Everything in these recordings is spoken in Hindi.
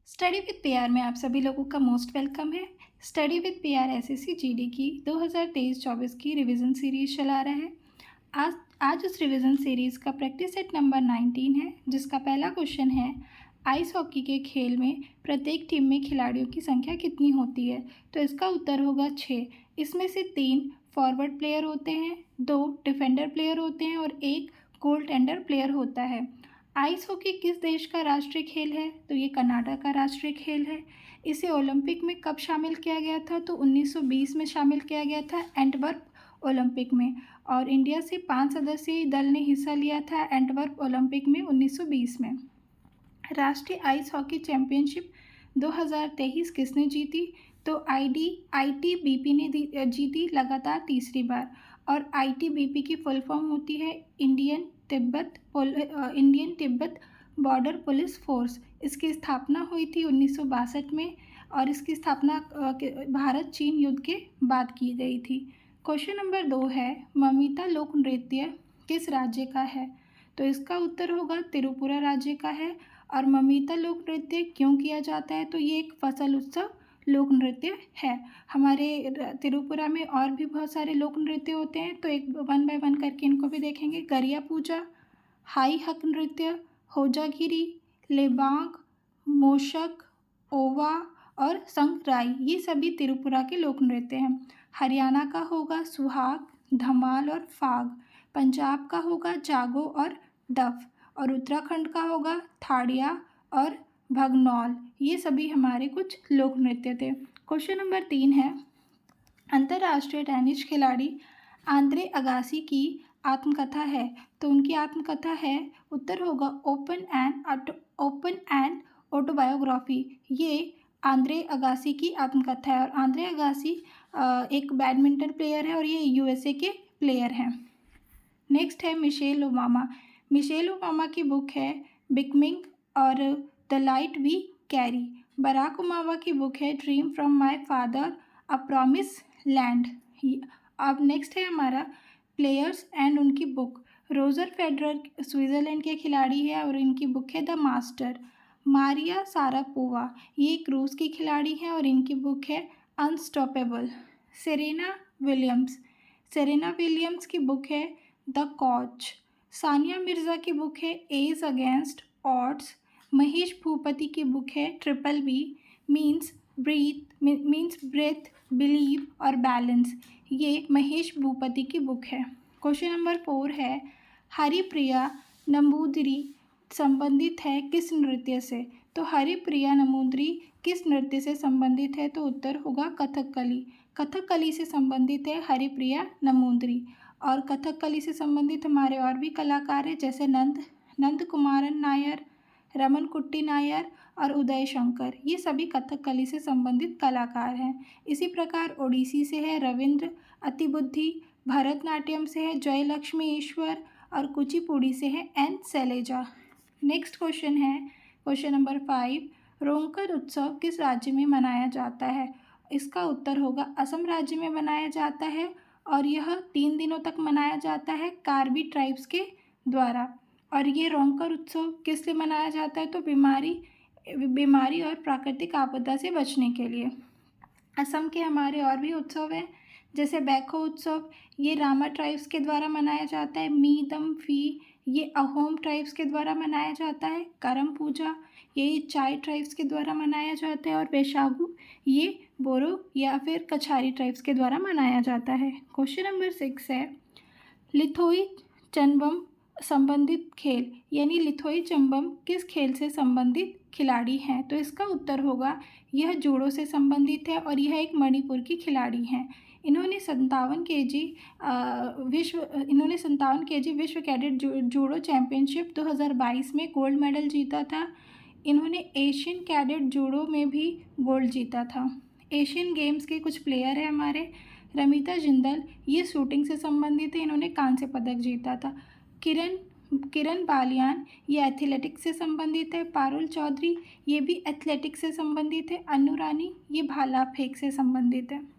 स्टडी विद पीआर में आप सभी लोगों का मोस्ट वेलकम है। Study with PR SSC GD की 2023-24 की रिवीजन सीरीज चला रहा है। आज उस रिवीजन सीरीज़ का प्रैक्टिस सेट नंबर 19 है, जिसका पहला क्वेश्चन है आइस हॉकी के खेल में प्रत्येक टीम में खिलाड़ियों की संख्या कितनी होती है। तो इसका उत्तर होगा 6। इसमें से 3 फॉरवर्ड प्लेयर होते हैं, 2 डिफेंडर प्लेयर होते हैं और 1 गोल टेंडर प्लेयर होता है। आइस हॉकी किस देश का राष्ट्रीय खेल है? तो ये कनाडा का राष्ट्रीय खेल है। इसे ओलंपिक में कब शामिल किया गया था? तो 1920 में शामिल किया गया था एंटवर्प ओलंपिक में। और इंडिया से 5 सदस्यीय दल ने हिस्सा लिया था एंटवर्प ओलंपिक में 1920 में। राष्ट्रीय आइस हॉकी चैंपियनशिप 2023 किसने जीती? तो आईटीबीपी ने जीती लगातार तीसरी बार। और आईटीबीपी की फुल फॉर्म होती है Indian Tibet border police force. इसकी स्थापना हुई थी 1962 में और इसकी स्थापना भारत चीन युद्ध के बाद की गई थी। क्वेश्चन नंबर 2 है ममिता लोक नृत्य किस राज्य का है? तो इसका उत्तर होगा त्रिपुरा राज्य का है। और ममिता लोक नृत्य क्यों किया जाता है? तो ये एक फसल उत्सव लोक नृत्य है। हमारे त्रिपुरा में और भी बहुत सारे लोक नृत्य होते हैं, तो एक 1 बाय 1 करके इनको भी देखेंगे। गरिया पूजा, हाई हक नृत्य, होजागिरी, लेबांग, मोशक, ओवा और संगराई, ये सभी त्रिपुरा के लोक नृत्य हैं। हरियाणा का होगा सुहाग, धमाल और फाग। पंजाब का होगा जागो और डफ। और उत्तराखंड का होगा थाड़िया और भगनौल। ये सभी हमारे कुछ लोक नृत्य थे। क्वेश्चन नंबर 3 है अंतर्राष्ट्रीय टेनिस खिलाड़ी आंद्रे अगासी की आत्मकथा है। तो उनकी आत्मकथा है, उत्तर होगा ओपन एंड ऑटोबायोग्राफी। ये आंद्रे अगासी की आत्मकथा है। और आंद्रे अगासी एक बैडमिंटन प्लेयर है और ये यूएसए के प्लेयर हैं। नेक्स्ट है मिशेल ओबामा। मिशेल ओबामा की बुक है बिकमिंग और the light we carry. Barack Obama की बुक है dream from my father a promise land. अब नेक्स्ट है हमारा प्लेयर्स एंड उनकी बुक। रोजर फेडरर स्विट्ज़रलैंड के खिलाड़ी है और इनकी बुक है द मास्टर। मारिया सारापोवा ये एक रूस की खिलाड़ी है और इनकी बुक है अनस्टॉपेबल। सेरेना विलियम्स की बुक है द कोच। सानिया मिर्ज़ा की बुक है ace against odds. Mahesh Bhupathi की बुक है triple B means breathe believe और बैलेंस। ये महेश भूपति की बुक है। क्वेश्चन नंबर 4 है हरिप्रिया नंबूदरी संबंधित है किस नृत्य से? तो हरिप्रिया नंबूदरी किस नृत्य से संबंधित है? तो उत्तर होगा कथकली। कथकली से संबंधित है हरिप्रिया नंबूदरी। और कथकली से संबंधित हमारे और भी कलाकार हैं, जैसे नंद कुमारन नायर, रमन कुट्टी नायर और उदय शंकर। ये सभी कथकली से संबंधित कलाकार हैं। इसी प्रकार ओडिसी से है रविंद्र अतिबुद्धि, भरतनाट्यम से है जयलक्ष्मी ईश्वर और कुचिपुड़ी से है एन शैलेजा। नेक्स्ट क्वेश्चन है क्वेश्चन नंबर 5, रोंकर उत्सव किस राज्य में मनाया जाता है? इसका उत्तर होगा असम राज्य में मनाया जाता है और यह 3 दिनों तक मनाया जाता है कार्बी ट्राइब्स के द्वारा। और ये रोंकर उत्सव किस लिए मनाया जाता है? तो बीमारी और प्राकृतिक आपदा से बचने के लिए। असम के हमारे और भी उत्सव हैं, जैसे बैखो उत्सव, ये रामा ट्राइब्स के द्वारा मनाया जाता है। मी दम फी ये अहोम ट्राइब्स के द्वारा मनाया जाता है। करम पूजा ये चाय ट्राइब्स के द्वारा मनाया जाता है। और बैशागु ये बोरो या फिर कछारी ट्राइब्स के द्वारा मनाया जाता है। क्वेश्चन नंबर 6 है लिथोई चंबम संबंधित खेल, यानी लिथोई चंबम किस खेल से संबंधित खिलाड़ी हैं? तो इसका उत्तर होगा यह जूडो से संबंधित है और यह एक मणिपुर की खिलाड़ी हैं। इन्होंने 57 केजी विश्व कैडेट जूडो चैंपियनशिप 2022 में गोल्ड मेडल जीता था। इन्होंने एशियन कैडेट जूडो में भी गोल्ड जीता था। एशियन गेम्स के कुछ प्लेयर हैं हमारे। रमिता जिंदल ये शूटिंग से संबंधित है, इन्होंने कांस्य पदक जीता था। किरण बालियान ये एथलेटिक्स से संबंधित है। पारुल चौधरी ये भी एथलेटिक्स से संबंधित है। अनु रानी ये भाला फेंक से संबंधित है।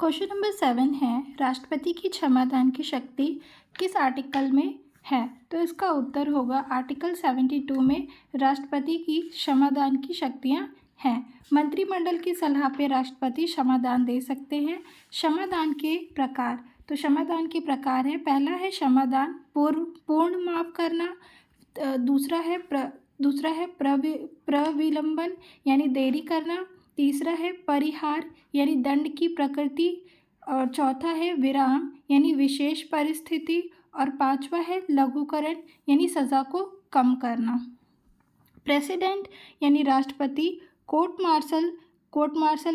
क्वेश्चन नंबर 7 है राष्ट्रपति की क्षमादान की शक्ति किस आर्टिकल में है? तो इसका उत्तर होगा आर्टिकल 72 में राष्ट्रपति की क्षमादान की शक्तियाँ हैं। मंत्रिमंडल की सलाह पे राष्ट्रपति क्षमादान दे सकते हैं। क्षमादान के प्रकार, तो क्षमादान के प्रकार है, पहला है क्षमादान पूर्ण माफ़ करना, दूसरा है प्रविलंबन यानी देरी करना, तीसरा है परिहार यानी दंड की प्रकृति, और चौथा है विराम यानी विशेष परिस्थिति, और पांचवा है लघुकरण यानी सज़ा को कम करना। प्रेसिडेंट यानी राष्ट्रपति, कोर्ट मार्शल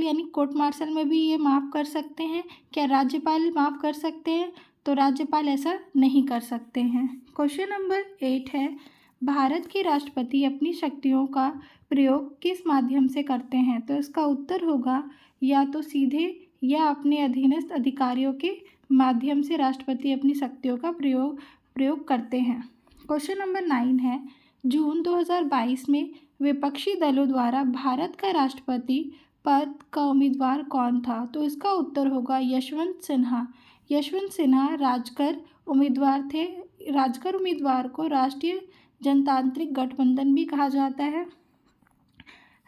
यानी कोर्ट मार्शल में भी ये माफ़ कर सकते हैं। क्या राज्यपाल माफ़ कर सकते हैं? तो राज्यपाल ऐसा नहीं कर सकते हैं। क्वेश्चन नंबर 8 है, भारत के राष्ट्रपति अपनी शक्तियों का प्रयोग किस माध्यम से करते हैं? तो इसका उत्तर होगा या तो सीधे या अपने अधीनस्थ अधिकारियों के माध्यम से राष्ट्रपति अपनी शक्तियों का प्रयोग करते हैं। क्वेश्चन नंबर 9 है, जून 2022 में विपक्षी दलों द्वारा भारत का राष्ट्रपति पद का उम्मीदवार कौन था? तो इसका उत्तर होगा यशवंत सिन्हा। यशवंत सिन्हा राजकर उम्मीदवार थे। राजकर उम्मीदवार को राष्ट्रीय जनतांत्रिक गठबंधन भी कहा जाता है।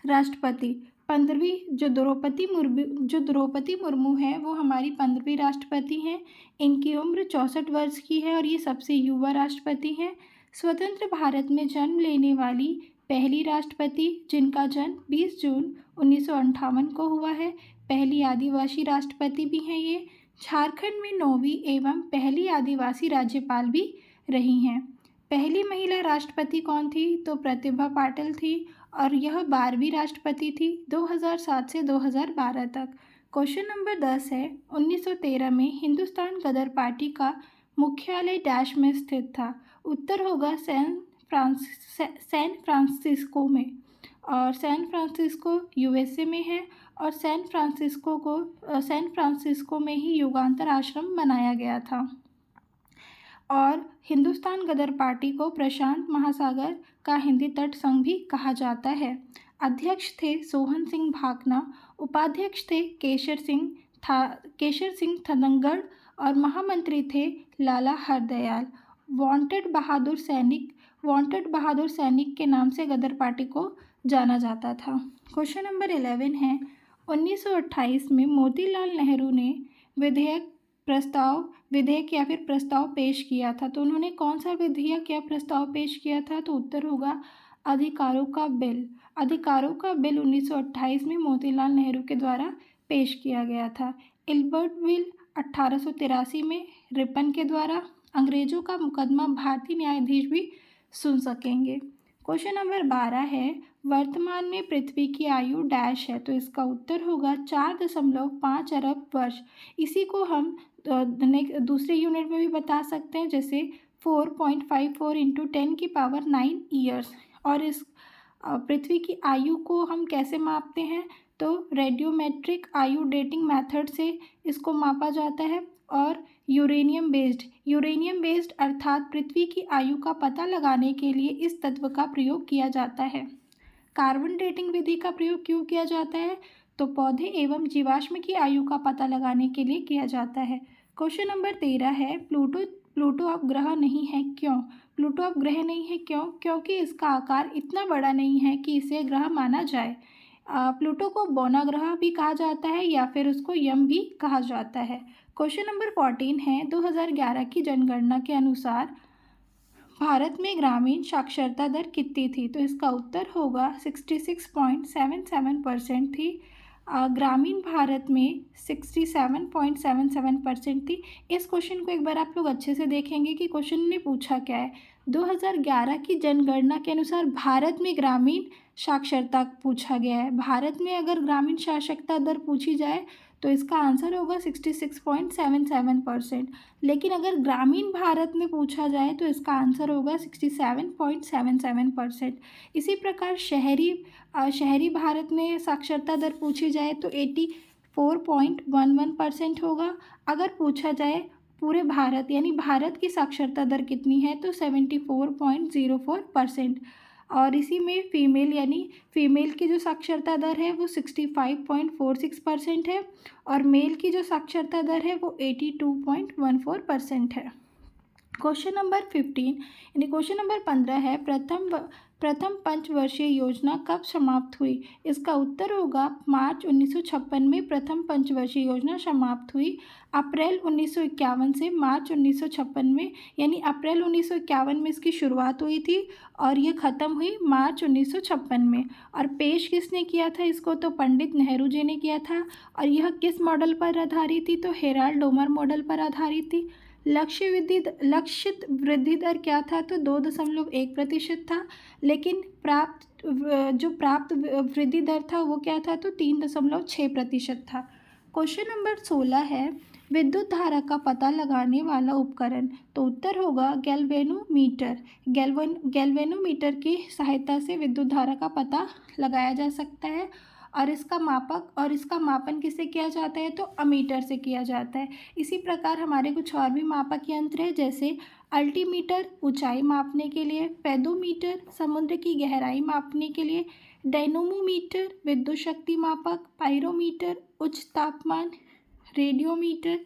राष्ट्रपति 15वीं जो द्रौपदी मुर्मू है वो हमारी 15वीं राष्ट्रपति हैं। इनकी उम्र 64 वर्ष की है और ये सबसे युवा राष्ट्रपति हैं। स्वतंत्र भारत में जन्म लेने वाली पहली राष्ट्रपति जिनका जन्म 20 जून 1958 को हुआ है। पहली आदिवासी राष्ट्रपति भी हैं ये। झारखंड में 9वीं एवं पहली आदिवासी राज्यपाल भी रही हैं। पहली महिला राष्ट्रपति कौन थी? तो प्रतिभा पाटिल थी और यह 12वीं राष्ट्रपति थी 2007 से 2012 तक। क्वेश्चन नंबर 10 है, 1913 में हिंदुस्तान गदर पार्टी का मुख्यालय डैश में स्थित था? उत्तर होगा सैन फ्रांसिस्को में, और सैन फ्रांसिस्को यूएसए में है और सैन फ्रांसिस्को में ही युगांतर आश्रम बनाया गया था। और हिंदुस्तान गदर पार्टी को प्रशांत महासागर का हिंदी तट संघ भी कहा जाता है। अध्यक्ष थे सोहन सिंह भाकना, उपाध्यक्ष थे केशर सिंह थदंगड़ और महामंत्री थे लाला हरदयाल। वांटेड बहादुर सैनिक के नाम से गदर पार्टी को जाना जाता था। क्वेश्चन नंबर 11 है, 1928 में मोतीलाल नेहरू ने विधेयक या फिर प्रस्ताव पेश किया था। तो उन्होंने कौन सा विधेयक या प्रस्ताव पेश किया था? तो उत्तर होगा अधिकारों का बिल। 1928 में मोतीलाल नेहरू के द्वारा पेश किया गया था। इल्बर्ट बिल 1883 में रिपन के द्वारा। अंग्रेजों का मुकदमा भारतीय न्यायाधीश भी सुन सकेंगे। क्वेश्चन नंबर 12 है, वर्तमान में पृथ्वी की आयु डैश है? तो इसका उत्तर होगा 4.5 अरब वर्ष। इसी को हम दूसरे यूनिट में भी बता सकते हैं, जैसे 4.54 × 10⁹ ईयर्स। और इस पृथ्वी की आयु को हम कैसे मापते हैं? तो रेडियोमेट्रिक आयु डेटिंग मेथड से इसको मापा जाता है। और यूरेनियम बेस्ड अर्थात पृथ्वी की आयु का पता लगाने के लिए इस तत्व का प्रयोग किया जाता है। कार्बन डेटिंग विधि का प्रयोग क्यों किया जाता है? तो पौधे एवं जीवाश्म की आयु का पता लगाने के लिए किया जाता है। क्वेश्चन नंबर 13 है, प्लूटो अब ग्रह नहीं है क्यों? प्लूटो अब ग्रह नहीं है क्यों? क्योंकि इसका आकार इतना बड़ा नहीं है कि इसे ग्रह माना जाए। प्लूटो को बौना ग्रह भी कहा जाता है या फिर उसको यम भी कहा जाता है। क्वेश्चन नंबर 14 है, 2011 की जनगणना के अनुसार भारत में ग्रामीण साक्षरता दर कितनी थी? तो इसका उत्तर होगा 66.77% थी। ग्रामीण भारत में 67.77% थी। इस क्वेश्चन को एक बार आप लोग अच्छे से देखेंगे कि क्वेश्चन ने पूछा क्या है। 2011 की जनगणना के अनुसार भारत में ग्रामीण साक्षरता पूछा गया है। भारत में अगर ग्रामीण साक्षरता दर पूछी जाए तो इसका आंसर होगा 66.77%। लेकिन अगर ग्रामीण भारत में पूछा जाए तो इसका आंसर होगा 67.77%। इसी प्रकार शहरी भारत में साक्षरता दर पूछी जाए तो 84.11% होगा। अगर पूछा जाए पूरे भारत यानी भारत की साक्षरता दर कितनी है तो 74.04%। और इसी में फीमेल की जो साक्षरता दर है वो 65.46% है और मेल की जो साक्षरता दर है वो 82.14% है। क्वेश्चन नंबर 15 यानी क्वेश्चन नंबर 15 है, प्रथम पंचवर्षीय योजना कब समाप्त हुई? इसका उत्तर होगा मार्च 1956 में प्रथम पंचवर्षीय योजना समाप्त हुई। अप्रैल 1951 से मार्च 1956 में, यानी अप्रैल 1951 में इसकी शुरुआत हुई थी और ये ख़त्म हुई मार्च 1956 में। और पेश किसने किया था इसको? तो पंडित नेहरू जी ने किया था। और यह किस मॉडल पर आधारित थी? तो हेराल्ड डोमर मॉडल पर आधारित थी। लक्षित वृद्धि दर क्या था? तो 2.1% था, लेकिन प्राप्त वृद्धि दर था वो क्या था? तो 3.6% था। क्वेश्चन नंबर 16 है, विद्युत धारा का पता लगाने वाला उपकरण। तो उत्तर होगा गैल्वेनोमीटर। गैल्वेनोमीटर की सहायता से विद्युत धारा का पता लगाया जा सकता है। और इसका मापन किससे किया जाता है? तो अमीटर से किया जाता है। इसी प्रकार हमारे कुछ और भी मापक यंत्र है, जैसे अल्टीमीटर ऊंचाई मापने के लिए, पेडोमीटर समुद्र की गहराई मापने के लिए, डायनोमोमीटर विद्युत शक्ति मापक, पायरोमीटर उच्च तापमान, रेडियोमीटर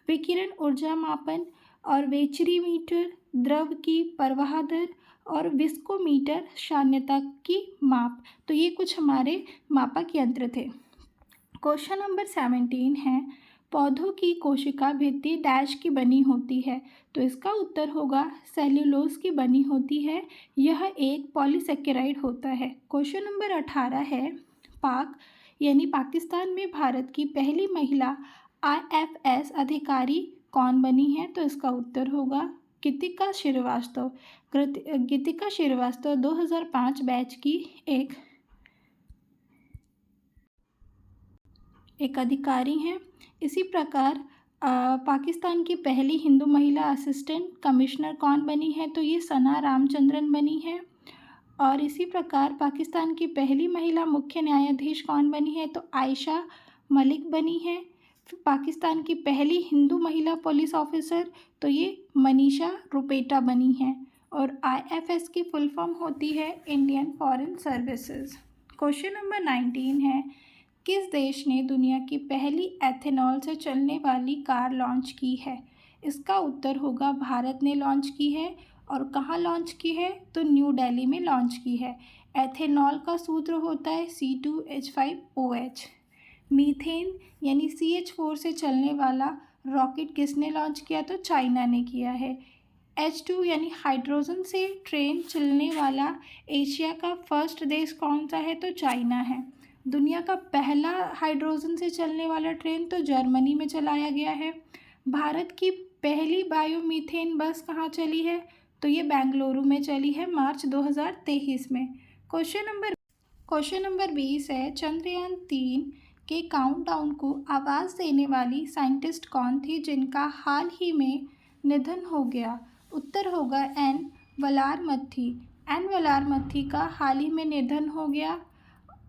विकिरण ऊर्जा मापन, और वेचरीमीटर द्रव की प्रवाह दर, और विस्कोमीटर साम्यता की माप। तो ये कुछ हमारे मापक यंत्र थे। क्वेश्चन नंबर 17 है, पौधों की कोशिका भित्ति डैश की बनी होती है। तो इसका उत्तर होगा सेल्यूलोज की बनी होती है। यह एक पॉलीसेकेराइड होता है। क्वेश्चन नंबर 18 है, यानी पाकिस्तान में भारत की पहली महिला IFS अधिकारी कौन बनी है? तो इसका उत्तर होगा गीतिका श्रीवास्तव। गीतिका श्रीवास्तव 2005 बैच की एक अधिकारी हैं। इसी प्रकार पाकिस्तान की पहली हिंदू महिला असिस्टेंट कमिश्नर कौन बनी है? तो ये सना रामचंद्रन बनी है। और इसी प्रकार पाकिस्तान की पहली महिला मुख्य न्यायाधीश कौन बनी है? तो आयशा मलिक बनी है। पाकिस्तान की पहली हिंदू महिला पुलिस ऑफिसर, तो ये मनीषा रुपेटा बनी है। और IFS की फुल फॉर्म होती है Indian foreign services. Question number 19 है, किस देश ने दुनिया की पहली एथेनॉल से चलने वाली कार लॉन्च की है? इसका उत्तर होगा भारत ने लॉन्च की है। और कहाँ लॉन्च की है? तो न्यू दिल्ली में लॉन्च की है। एथेनॉल का सूत्र होता है C2H5OH। मीथेन यानी CH4 से चलने वाला रॉकेट किसने लॉन्च किया? तो चाइना ने किया है। H2 यानी हाइड्रोजन से ट्रेन चलने वाला एशिया का फर्स्ट देश कौन सा है? तो चाइना है। दुनिया का पहला हाइड्रोजन से चलने वाला ट्रेन तो जर्मनी में चलाया गया है। भारत की पहली बायोमीथेन बस कहाँ चली है? तो ये बेंगलुरु में चली है मार्च 2023 में। क्वेश्चन नंबर 20 है, चंद्रयान 3 के काउंटडाउन को आवाज़ देने वाली साइंटिस्ट कौन थी जिनका हाल ही में निधन हो गया? उत्तर होगा एन वलारमथी। एन वलारमथी का हाल ही में निधन हो गया।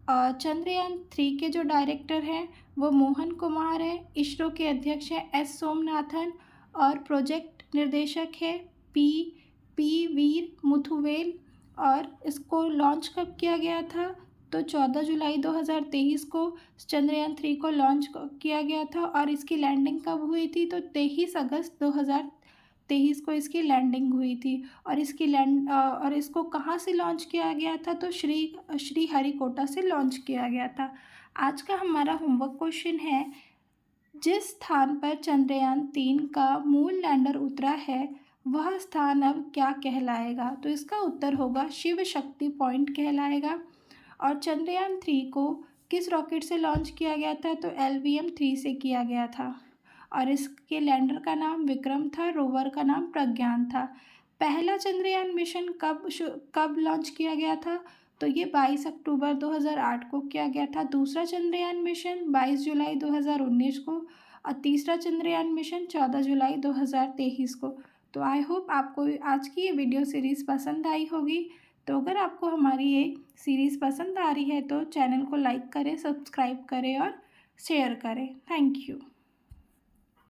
चंद्रयान 3 के जो डायरेक्टर हैं वो मोहन कुमार हैं। इसरो के अध्यक्ष हैं S सोमनाथन। और प्रोजेक्ट निर्देशक है पी वीर मुथुवेल। और इसको लॉन्च कब किया गया था? तो 14 जुलाई 2023 को चंद्रयान 3 को लॉन्च किया गया था। और इसकी लैंडिंग कब हुई थी? तो 23 अगस्त 2023 को इसकी लैंडिंग हुई थी। और इसको कहाँ से लॉन्च किया गया था? तो श्री हरिकोटा से लॉन्च किया गया था। आज का हमारा होमवर्क क्वेश्चन है, जिस स्थान पर चंद्रयान 3 का मूल लैंडर उतरा है वह स्थान अब क्या कहलाएगा? तो इसका उत्तर होगा शिव शक्ति पॉइंट कहलाएगा। और चंद्रयान 3 को किस रॉकेट से लॉन्च किया गया था? तो LVM-3 से किया गया था। और इसके लैंडर का नाम विक्रम था, रोवर का नाम प्रज्ञान था। पहला चंद्रयान मिशन कब लॉन्च किया गया था? तो ये 22 अक्टूबर 2008 को किया गया था। दूसरा चंद्रयान मिशन 22 जुलाई 2019 को। और तीसरा चंद्रयान मिशन 14 जुलाई 2023 को। तो आई होप आपको आज की ये वीडियो सीरीज़ पसंद आई होगी। तो अगर आपको हमारी ये सीरीज़ पसंद आ रही है तो चैनल को लाइक करें, सब्सक्राइब करें और शेयर करें। Thank you.